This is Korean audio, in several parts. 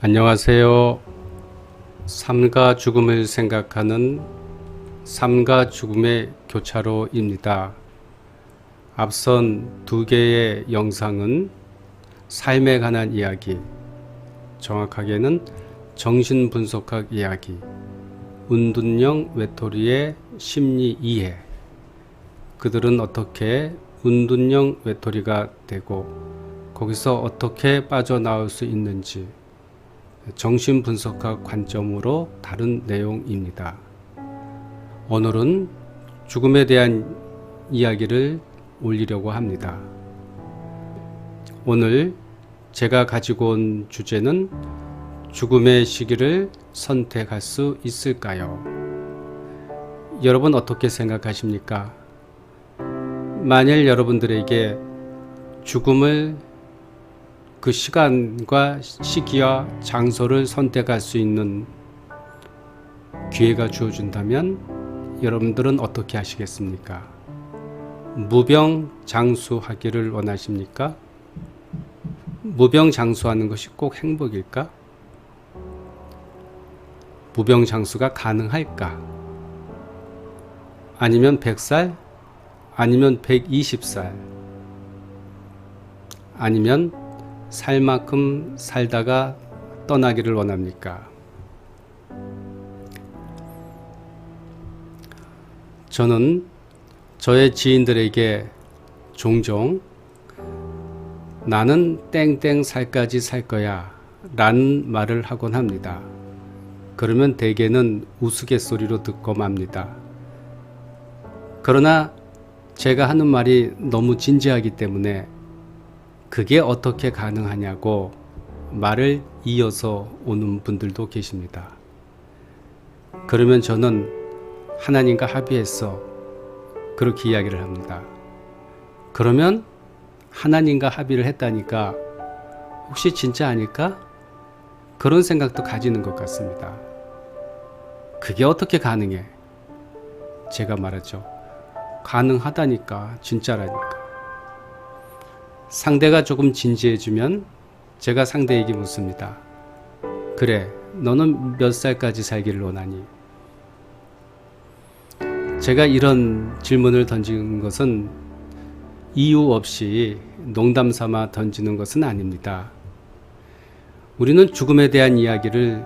안녕하세요. 삶과 죽음을 생각하는 삶과 죽음의 교차로입니다. 앞선 두 개의 영상은 삶에 관한 이야기, 정확하게는 정신분석학 이야기, 운둔형 외톨이의 심리 이해, 그들은 어떻게 운둔형 외톨이가 되고 거기서 어떻게 빠져나올 수 있는지 정신분석학 관점으로 다룬 내용입니다. 오늘은 죽음에 대한 이야기를 올리려고 합니다. 오늘 제가 가지고 온 주제는 죽음의 시기를 선택할 수 있을까요? 여러분 어떻게 생각하십니까? 만일 여러분들에게 죽음을 그 시간과 시기와 장소를 선택할 수 있는 기회가 주어진다면 여러분들은 어떻게 하시겠습니까? 무병장수하기를 원하십니까? 무병장수하는 것이 꼭 행복일까? 무병장수가 가능할까? 아니면 100살? 아니면 120살? 아니면 살 만큼 살다가 떠나기를 원합니까? 저는 저의 지인들에게 종종 나는 땡땡 살까지 살 거야 라는 말을 하곤 합니다. 그러면 대개는 우스갯소리로 듣고 맙니다. 그러나 제가 하는 말이 너무 진지하기 때문에 그게 어떻게 가능하냐고 말을 이어서 오는 분들도 계십니다. 그러면 저는 하나님과 합의해서 그렇게 이야기를 합니다. 그러면 하나님과 합의를 했다니까 혹시 진짜 아닐까? 그런 생각도 가지는 것 같습니다. 그게 어떻게 가능해? 제가 말하죠. 가능하다니까, 진짜라니까. 상대가 조금 진지해지면 제가 상대에게 묻습니다. 그래, 너는 몇 살까지 살기를 원하니? 제가 이런 질문을 던진 것은 이유 없이 농담 삼아 던지는 것은 아닙니다. 우리는 죽음에 대한 이야기를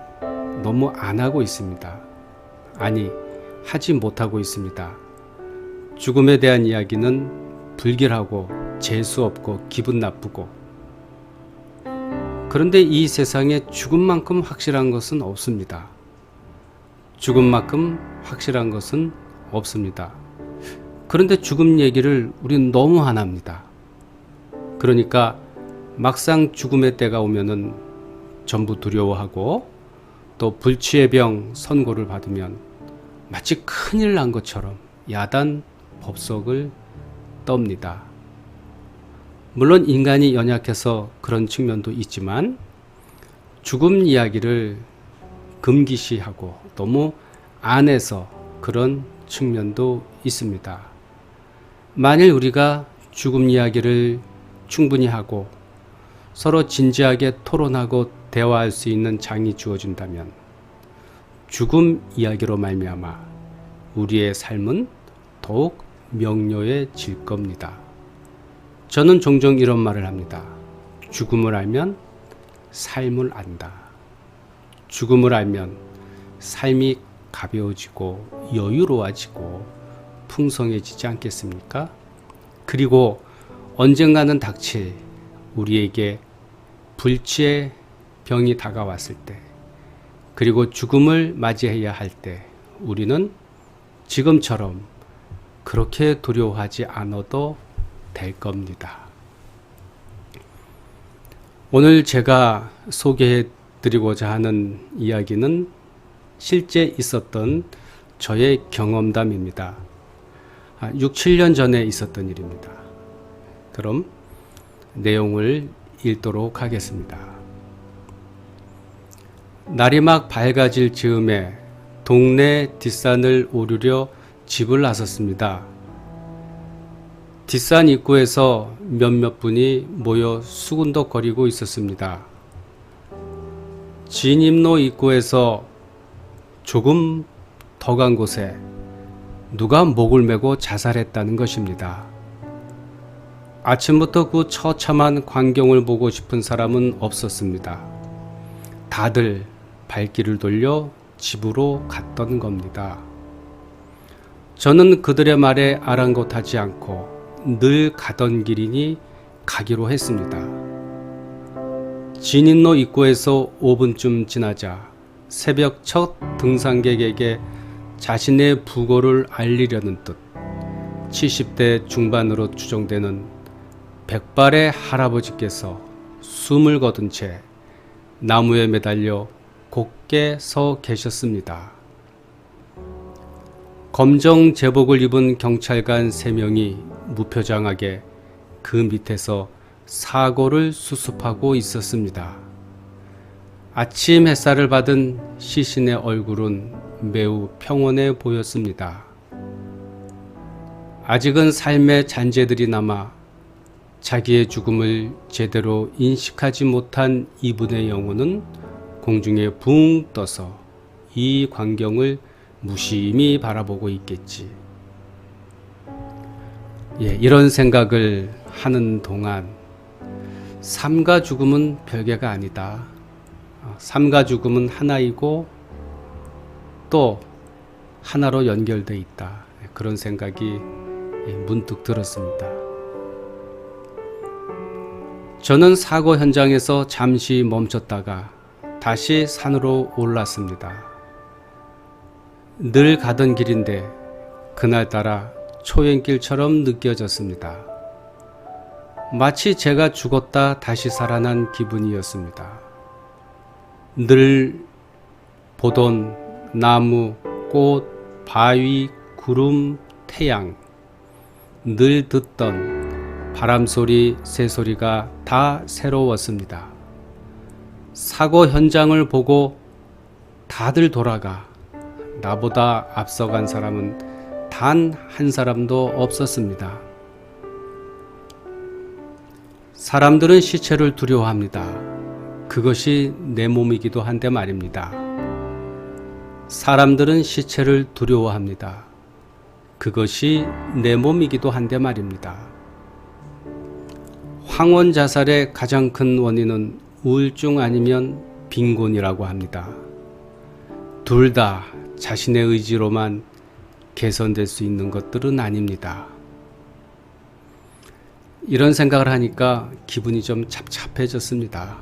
너무 안 하고 있습니다. 아니, 하지 못하고 있습니다. 죽음에 대한 이야기는 불길하고 재수없고 기분 나쁘고, 그런데 이 세상에 죽음만큼 확실한 것은 없습니다. 죽음만큼 확실한 것은 없습니다. 그런데 죽음 얘기를 우리는 너무 안 합니다. 그러니까 막상 죽음의 때가 오면은 전부 두려워하고, 또 불치의 병 선고를 받으면 마치 큰일 난 것처럼 야단 법석을 떱니다. 물론 인간이 연약해서 그런 측면도 있지만 죽음 이야기를 금기시하고 너무 안에서 그런 측면도 있습니다. 만일 우리가 죽음 이야기를 충분히 하고 서로 진지하게 토론하고 대화할 수 있는 장이 주어진다면 죽음 이야기로 말미암아 우리의 삶은 더욱 명료해질 겁니다. 저는 종종 이런 말을 합니다. 죽음을 알면 삶을 안다. 죽음을 알면 삶이 가벼워지고 여유로워지고 풍성해지지 않겠습니까? 그리고 언젠가는 닥칠 우리에게 불치의 병이 다가왔을 때, 그리고 죽음을 맞이해야 할 때 우리는 지금처럼 그렇게 두려워하지 않아도 될 겁니다. 오늘 제가 소개해 드리고자 하는 이야기는 실제 있었던 저의 경험담입니다. 6, 7년 전에 있었던 일입니다. 그럼 내용을 읽도록 하겠습니다. 날이 막 밝아질 즈음에 동네 뒷산을 오르려 집을 나섰습니다. 뒷산 입구에서 몇몇 분이 모여 수군덕거리고 있었습니다. 진입로 입구에서 조금 더 간 곳에 누가 목을 메고 자살했다는 것입니다. 아침부터 그 처참한 광경을 보고 싶은 사람은 없었습니다. 다들 발길을 돌려 집으로 갔던 겁니다. 저는 그들의 말에 아랑곳하지 않고 늘 가던 길이니 가기로 했습니다. 진입로 입구에서 5분쯤 지나자 새벽 첫 등산객에게 자신의 부고를 알리려는 듯 70대 중반으로 추정되는 백발의 할아버지께서 숨을 거둔 채 나무에 매달려 곧게 서 계셨습니다. 검정 제복을 입은 경찰관 3명이 무표정하게 그 밑에서 사고를 수습하고 있었습니다. 아침 햇살을 받은 시신의 얼굴은 매우 평온해 보였습니다. 아직은 삶의 잔재들이 남아 자기의 죽음을 제대로 인식하지 못한 이분의 영혼은 공중에 붕 떠서 이 광경을 무심히 바라보고 있겠지. 이런 생각을 하는 동안 삶과 죽음은 별개가 아니다. 삶과 죽음은 하나이고 또 하나로 연결되어 있다. 그런 생각이 문득 들었습니다. 저는 사고 현장에서 잠시 멈췄다가 다시 산으로 올랐습니다. 늘 가던 길인데 그날따라 초행길처럼 느껴졌습니다. 마치 제가 죽었다 다시 살아난 기분이었습니다. 늘 보던 나무, 꽃, 바위, 구름, 태양, 늘 듣던 바람소리, 새소리가 다 새로웠습니다. 사고 현장을 보고 다들 돌아가 나보다 앞서간 사람은 단 한 사람도 없었습니다. 사람들은 시체를 두려워합니다. 그것이 내 몸이기도 한데 말입니다. 사람들은 시체를 두려워합니다. 그것이 내 몸이기도 한데 말입니다. 황혼 자살의 가장 큰 원인은 우울증 아니면 빈곤이라고 합니다. 둘 다 자신의 의지로만 개선될 수 있는 것들은 아닙니다. 이런 생각을 하니까 기분이 좀 잡잡해졌습니다.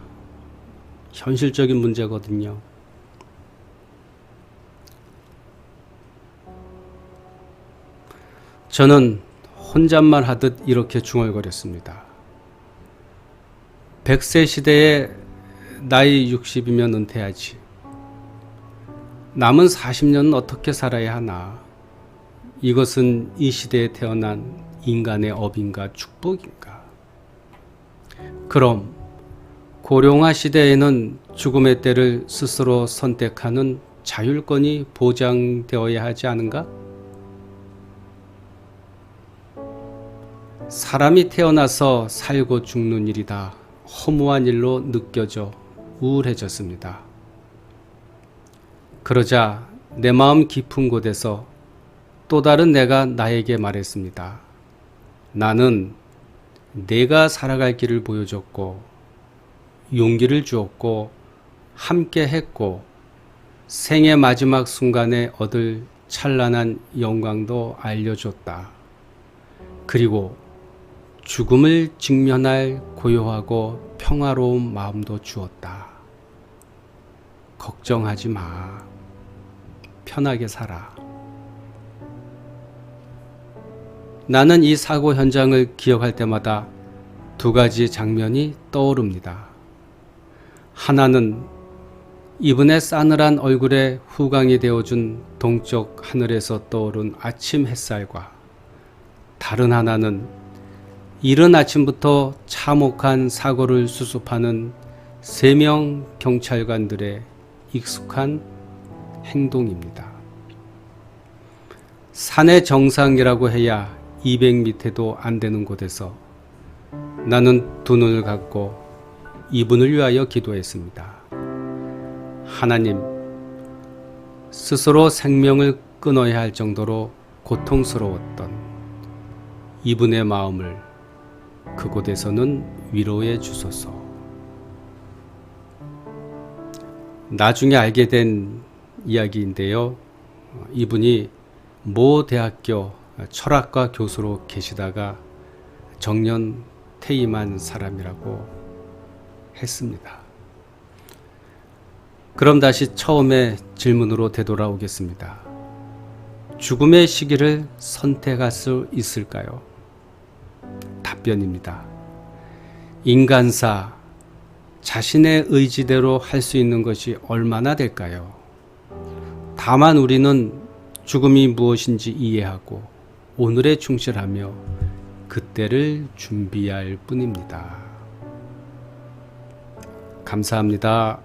현실적인 문제거든요. 저는 혼잣말 하듯 이렇게 중얼거렸습니다. 100세 시대에 나이 60이면 은퇴하지. 남은 40년은 어떻게 살아야 하나? 이것은 이 시대에 태어난 인간의 업인가 축복인가? 그럼 고령화 시대에는 죽음의 때를 스스로 선택하는 자율권이 보장되어야 하지 않은가? 사람이 태어나서 살고 죽는 일이 다 허무한 일로 느껴져 우울해졌습니다. 그러자 내 마음 깊은 곳에서 또 다른 내가 나에게 말했습니다. 나는 내가 살아갈 길을 보여줬고 용기를 주었고 함께 했고 생의 마지막 순간에 얻을 찬란한 영광도 알려줬다. 그리고 죽음을 직면할 고요하고 평화로운 마음도 주었다. 걱정하지 마. 편하게 살아. 나는 이 사고 현장을 기억할 때마다 두 가지 장면이 떠오릅니다. 하나는 이분의 싸늘한 얼굴에 후광이 되어준 동쪽 하늘에서 떠오른 아침 햇살과 다른 하나는 이른 아침부터 참혹한 사고를 수습하는 3명 경찰관들의 익숙한 행동입니다. 산의 정상이라고 해야 200m도 안 되는 곳에서 나는 두 눈을 감고 이분을 위하여 기도했습니다. 하나님, 스스로 생명을 끊어야 할 정도로 고통스러웠던 이분의 마음을 그곳에서는 위로해 주소서. 나중에 알게 된 이야기인데요. 이분이 모 대학교 철학과 교수로 계시다가 정년 퇴임한 사람이라고 했습니다. 그럼 다시 처음에 질문으로 되돌아오겠습니다. 죽음의 시기를 선택할 수 있을까요? 답변입니다. 인간사, 자신의 의지대로 할 수 있는 것이 얼마나 될까요? 다만 우리는 죽음이 무엇인지 이해하고 오늘에 충실하며 그때를 준비할 뿐입니다. 감사합니다.